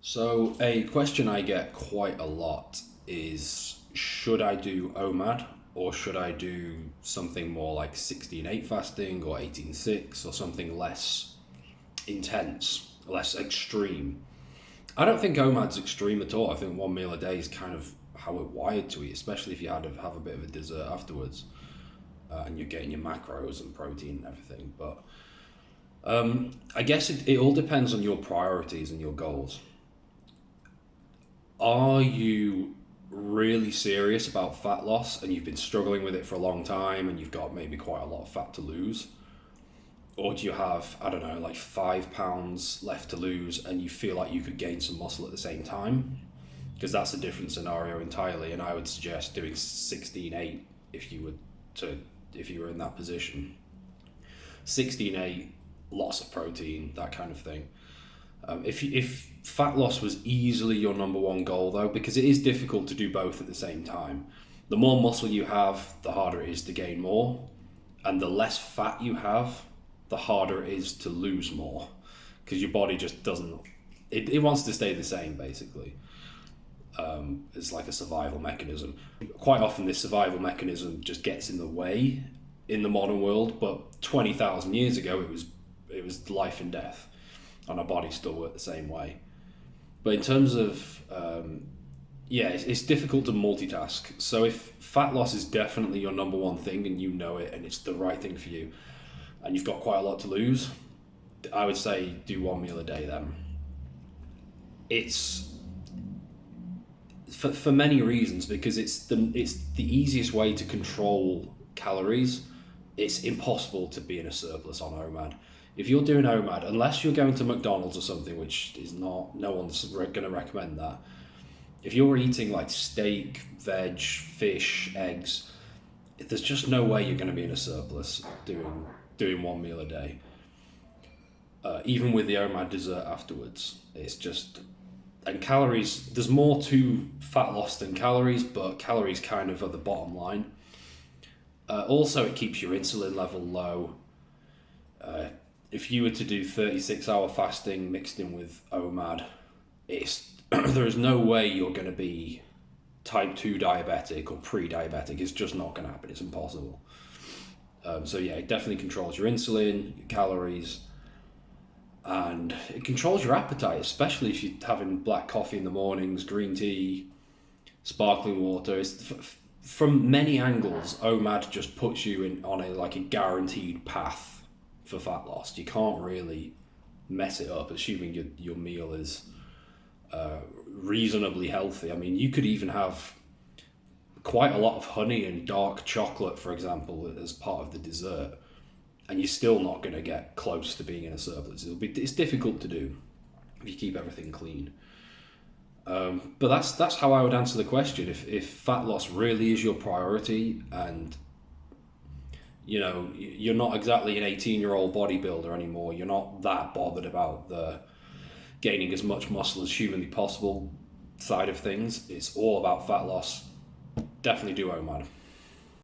So a question I get quite a lot is, should I do OMAD or should I do something more like 16-8 fasting or 18-6 or something less intense, less extreme? I don't think OMAD's extreme at all. I think one meal a day is kind of how we're wired to eat, especially if you had to have a bit of a dessert afterwards, and you're getting your macros and protein and everything. But I guess it all depends on your priorities and your goals. Are you really serious about fat loss and you've been struggling with it for a long time and you've got maybe quite a lot of fat to lose? Or do you have, I don't know, like 5 pounds left to lose and you feel like you could gain some muscle at the same time? Because that's a different scenario entirely, and I would suggest doing 16-8 if you were if you were in that position. 16-8, lots of protein, that kind of thing. If fat loss was easily your number one goal, though, because it is difficult to do both at the same time. The more muscle you have, the harder it is to gain more, and the less fat you have, the harder it is to lose more, because your body just doesn't. It wants to stay the same, basically. It's like a survival mechanism. Quite often, this survival mechanism just gets in the way in the modern world, but 20,000 years ago, it was life and death, and our bodies still work the same way. But in terms of, it's difficult to multitask. So if fat loss is definitely your number one thing and you know it and it's the right thing for you and you've got quite a lot to lose, I would say do one meal a day then. It's for many reasons, because it's the easiest way to control calories. It's impossible to be in a surplus on OMAD. If you're doing OMAD, unless you're going to McDonald's or something, which is not, no one's going to recommend that. If you're eating like steak, veg, fish, eggs, there's just no way you're going to be in a surplus doing one meal a day. Even with the OMAD dessert afterwards, it's just, and calories, there's more to fat loss than calories, but calories kind of are the bottom line. Also, it keeps your insulin level low. If you were to do 36-hour fasting mixed in with OMAD, there is no way you're going to be type 2 diabetic or pre-diabetic. It's just not going to happen. It's impossible. It definitely controls your insulin, your calories, and it controls your appetite, especially if you're having black coffee in the mornings, green tea, sparkling water. From many angles, OMAD just puts you on a guaranteed path for fat loss. You can't really mess it up, assuming your meal is reasonably healthy. I mean, you could even have quite a lot of honey and dark chocolate, for example, as part of the dessert, and you're still not going to get close to being in a surplus. It's difficult to do if you keep everything clean. But that's how I would answer the question. If fat loss really is your priority, and you're not exactly an 18-year-old bodybuilder anymore, you're not that bothered about the gaining as much muscle as humanly possible side of things, it's all about fat loss, definitely do OMAD.